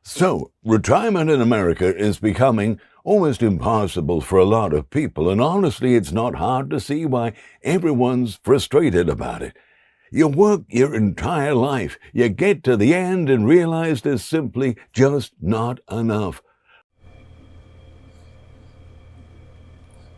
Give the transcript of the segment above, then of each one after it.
So, retirement in America is becoming almost impossible for a lot of people, and honestly, it's not hard to see why everyone's frustrated about it. You work your entire life, you get to the end and realize there's simply just not enough.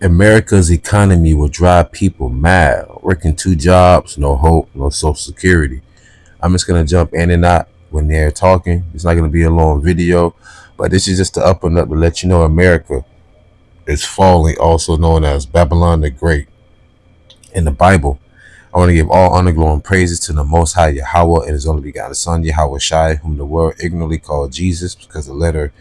America's economy will drive people mad. Working 2 jobs, no hope, no social security. I'm just going to jump in and out when they're talking. It's not going to be a long video, but this is just to up and up to let you know America is falling, also known as Babylon the Great. In the Bible, I want to give all honor, glory, and praises to the Most High Yahawah and His only begotten Son, YAHAWASHI, whom the world ignorantly called Jesus, because the letter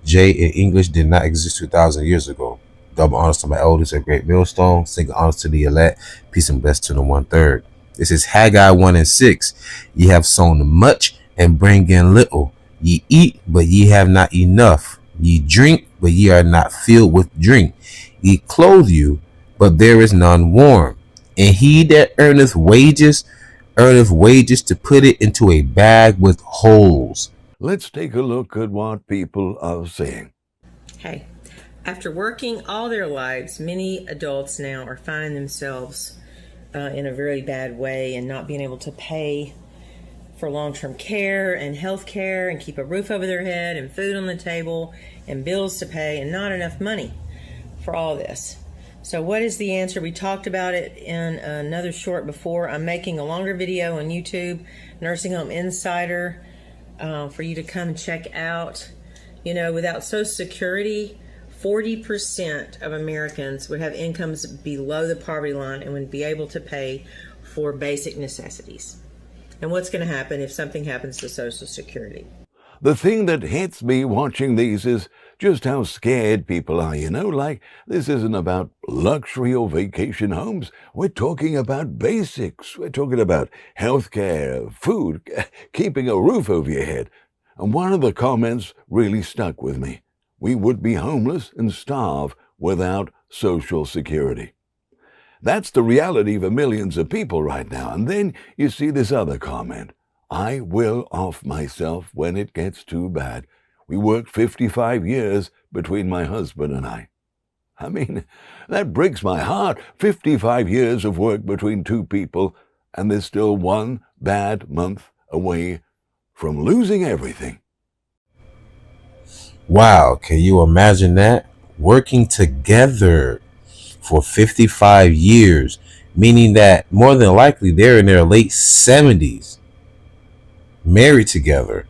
J in English did not exist 2,000 years ago. Double honors to my elders at Great Millstone. Single honors to the elect. Peace and bless to the 1/3. This is Haggai 1:6. Ye have sown much and bring in little. Ye eat, but ye have not enough. Ye drink, but ye are not filled with drink. Ye clothe you, but there is none warm. And he that earneth wages to put it into a bag with holes. Let's take a look at what people are saying. Hey, after working all their lives, many adults now are finding themselves in a very bad way and not being able to pay for long-term care and health care and keep a roof over their head and food on the table and bills to pay and not enough money for all this. So what is the answer? We talked about it in another short before. I'm making a longer video on YouTube, Nursing Home Insider, for you to come check out. You know, without Social Security, 40% of Americans would have incomes below the poverty line and would be able to pay for basic necessities. And what's going to happen if something happens to Social Security? The thing that hits me watching these is just how scared people are, like this isn't about luxury or vacation homes. We're talking about basics. We're talking about healthcare, food, keeping a roof over your head. And one of the comments really stuck with me. We would be homeless and starve without Social Security. That's the reality for millions of people right now. And then you see this other comment. I will off myself when it gets too bad. We worked 55 years between my husband and I. I mean, that breaks my heart. 55 years of work between two people, and there's still one bad month away from losing everything. Wow, can you imagine that? Working together for 55 years, meaning that more than likely they're in their late 70s, married together.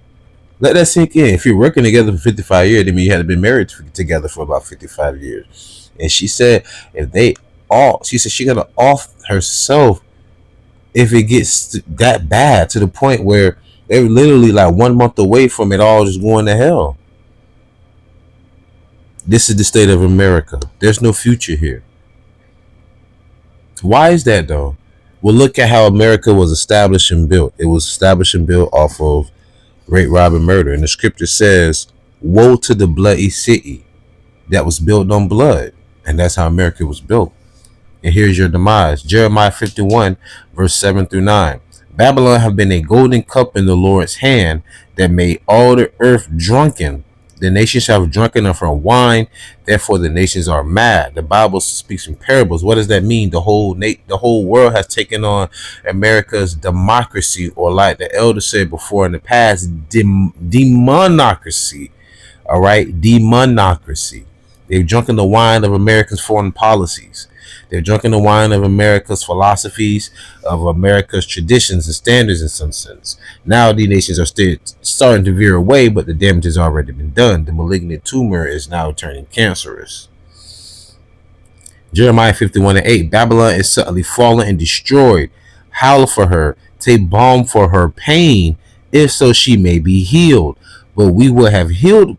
Let that sink in. If you're working together for 55 years, that means you had to be married together for about 55 years. And she said, she said she's gonna off herself if it gets that bad, to the point where they're literally like 1 month away from it all just going to hell. This is the state of America. There's no future here. Why is that though? Well, look at how America was established and built. It was established and built off of rape, rob, and murder. And the scripture says, woe to the bloody city that was built on blood. And that's how America was built. And here's your demise. Jeremiah 51, verse 7 through 9. Babylon have been a golden cup in the Lord's hand that made all the earth drunken. The nations have drunken of her wine, therefore the nations are mad. The Bible speaks in parables. What does that mean? The whole world has taken on America's democracy, or like the elder said before in the past, demonocracy. All right, demonocracy. They've drunken the wine of America's foreign policies. They're drunken the wine of America's philosophies, of America's traditions and standards in some sense. Now the nations are still starting to veer away, but the damage has already been done. The malignant tumor is now turning cancerous. Jeremiah 51:8. Babylon is suddenly fallen and destroyed. Howl for her, take balm for her pain, if so she may be healed. But we would have healed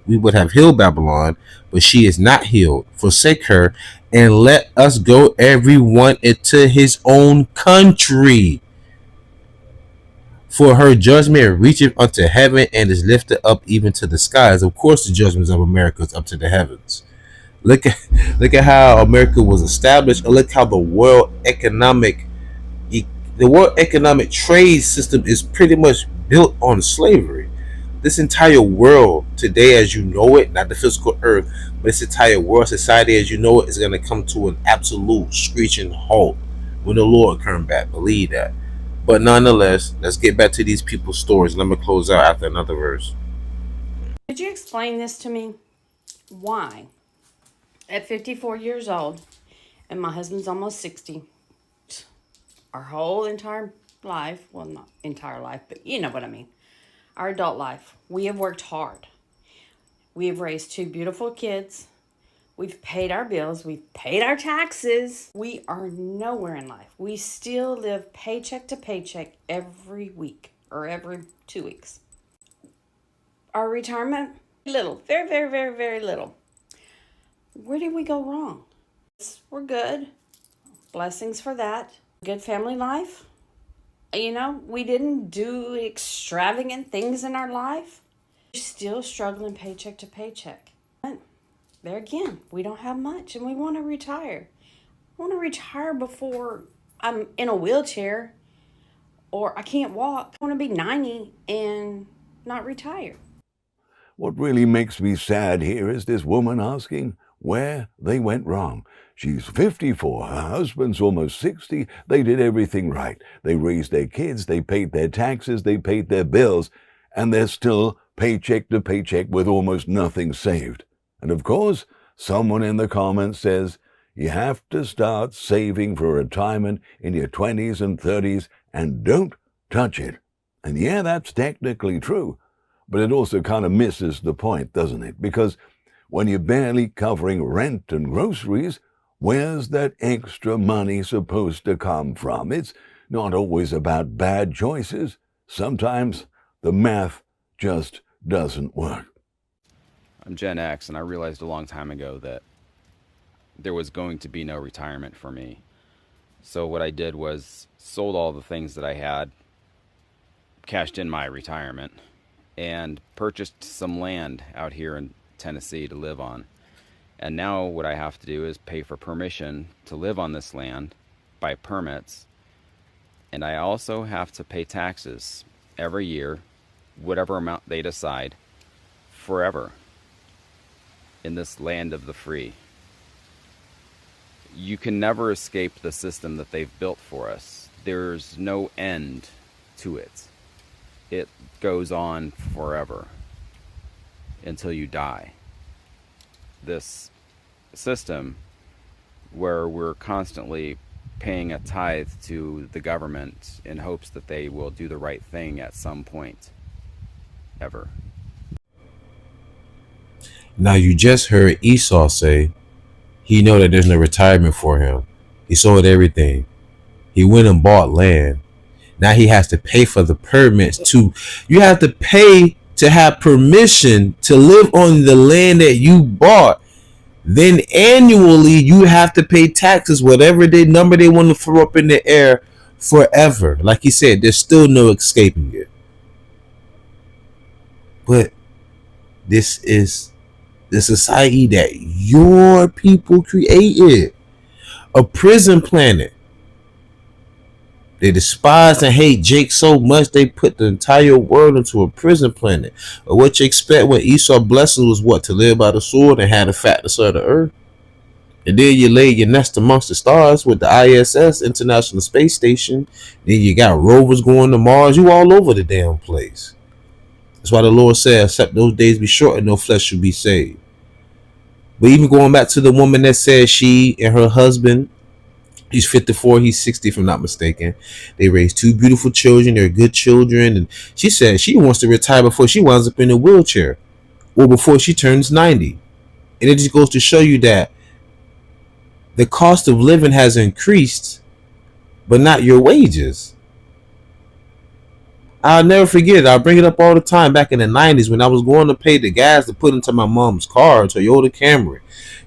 Babylon, but she is not healed. Forsake her, and let us go everyone into his own country. For her judgment reacheth unto heaven and is lifted up even to the skies. Of course, the judgments of America is up to the heavens. Look at how America was established. Look how the world economic trade system is pretty much built on slavery. This entire world today as you know it, not the physical earth, but this entire world, society as you know it, is going to come to an absolute screeching halt when the Lord comes back. Believe that. But nonetheless, let's get back to these people's stories. Let me close out after another verse. Could you explain this to me? Why, at 54 years old, and my husband's almost 60, our whole entire life, well, not entire life, but you know what I mean, our adult life, we have worked hard. We have raised 2 beautiful kids. We've paid our bills. We've paid our taxes. We are nowhere in life. We still live paycheck to paycheck every week or every 2 weeks. Our retirement, little, very, very, very, very little. Where did we go wrong? We're good. Blessings for that. Good family life. You know, we didn't do extravagant things in our life. We're still struggling paycheck to paycheck. But there again, we don't have much and we want to retire. I want to retire before I'm in a wheelchair or I can't walk. I want to be 90 and not retire. What really makes me sad here is this woman asking where they went wrong. She's 54, her husband's almost 60, they did everything right. They raised their kids, they paid their taxes, they paid their bills, and they're still paycheck to paycheck with almost nothing saved. And of course, someone in the comments says, you have to start saving for retirement in your 20s and 30s and don't touch it. And yeah, that's technically true, but it also kind of misses the point, doesn't it? Because when you're barely covering rent and groceries, where's that extra money supposed to come from? It's not always about bad choices. Sometimes the math just doesn't work. I'm Gen X, and I realized a long time ago that there was going to be no retirement for me. So what I did was sold all the things that I had, cashed in my retirement, and purchased some land out here in Tennessee to live on. And now what I have to do is pay for permission to live on this land, buy permits, and I also have to pay taxes every year, whatever amount they decide, forever, in this land of the free. You can never escape the system that they've built for us. There's no end to it. It goes on forever until you die. This system where we're constantly paying a tithe to the government in hopes that they will do the right thing at some point, ever. Now you just heard Esau say he know that there's no retirement for him. He sold everything. He went and bought land. Now he has to pay for the permits to, you have to pay to have permission to live on the land that you bought. Then annually you have to pay taxes, whatever number they want to throw up in the air, forever. Like he said, there's still no escaping it. But this is the society that your people created. A prison planet. They despise and hate Jake so much they put the entire world into a prison planet. But what you expect when Esau's blessing was what? To live by the sword and have the fatness of the earth. And then you lay your nest amongst the stars with the ISS, International Space Station. Then you got rovers going to Mars. You all over the damn place. That's why the Lord said, except those days be short and no flesh should be saved. But even going back to the woman that said she and her husband, he's 54, he's 60 if I'm not mistaken. They raised 2 beautiful children. They're good children. And she said she wants to retire before she winds up in a wheelchair or before she turns 90. And it just goes to show you that the cost of living has increased, but not your wages. I'll never forget it. I'll bring it up all the time. Back in the 90s when I was going to pay the gas to put into my mom's car, Toyota Camry.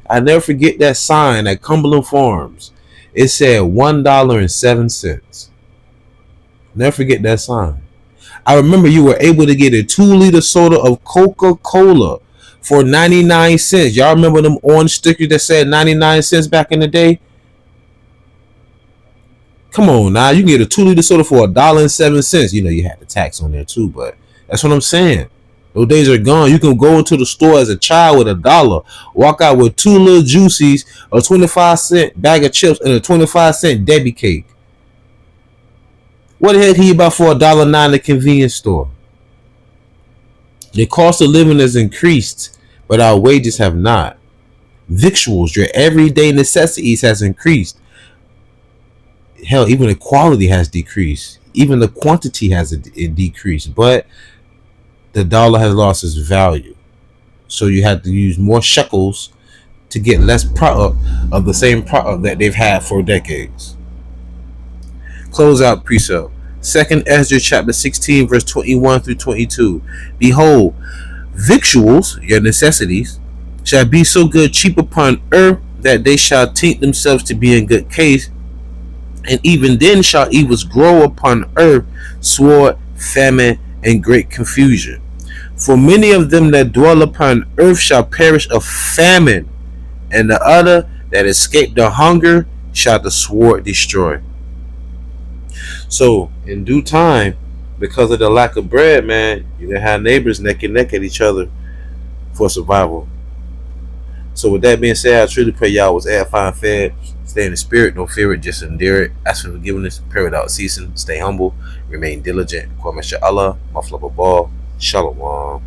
I'll never forget that sign at Cumberland Farms. It said $1.07. Never forget that sign. I remember you were able to get a 2-liter soda of Coca-Cola for 99 cents. Y'all remember them orange stickers that said 99 cents back in the day? Come on now, you can get a 2-liter soda for $1.07. You know, you had the tax on there too, but that's what I'm saying. Those days are gone. You can go into the store as a child with $1, walk out with 2 little juicies, a 25-cent bag of chips, and a 25-cent Debbie cake. What the heck can you buy for $1.09 in the convenience store? The cost of living has increased, but our wages have not. Victuals, your everyday necessities, has increased. Hell, even the quality has decreased. Even the quantity has decreased. But the dollar has lost its value. So you have to use more shekels to get less product of the same product that they've had for decades. Close out precept. 2nd Ezra chapter 16 verse 21 through 22. Behold, victuals, your necessities, shall be so good cheap upon earth that they shall think themselves to be in good case, and even then shall evils grow upon earth, sword, famine, and great confusion. For many of them that dwell upon earth shall perish of famine, and the other that escape the hunger shall the sword destroy. So in due time, because of the lack of bread, man, you're gonna have neighbors neck and neck at each other for survival. So with that being said, I truly pray y'all was edifying, fed. Stay in the spirit, don't fear it, just endure it. Ask for forgiveness, pray without ceasing, stay humble, remain diligent. Kwame Allah, Maflaba Ball, Shalom.